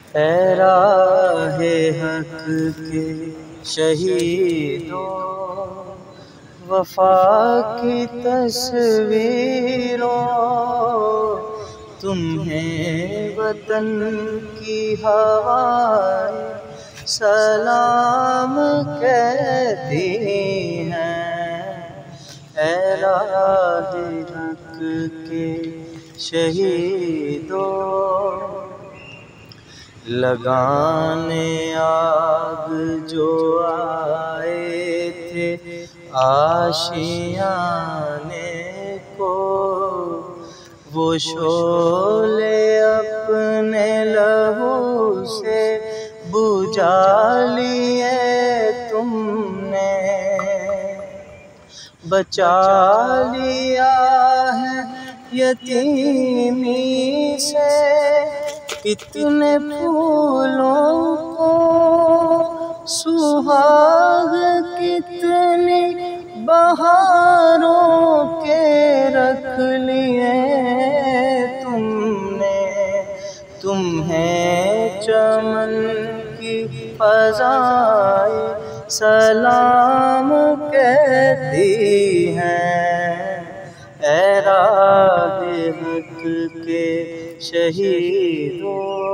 ऐ राहे हक के शहीदों, वफा की तस्वीरों, तुम्हें वतन की हवाएं सलाम कहती हैं। ऐ राहे हक के शहीदों, लगाने आग जो आए थे आशियाने को, वो शोले अपने लहू से बुझा लिए तुमने। बचा लिया है यतीमी से इतने फूलों को, सुहाग कितनी बहारों के रख लिए तुमने। तुम्हें चमन की फ़ज़ाएं सलाम कहती हैं। ऐ राहे हक के शहीदों,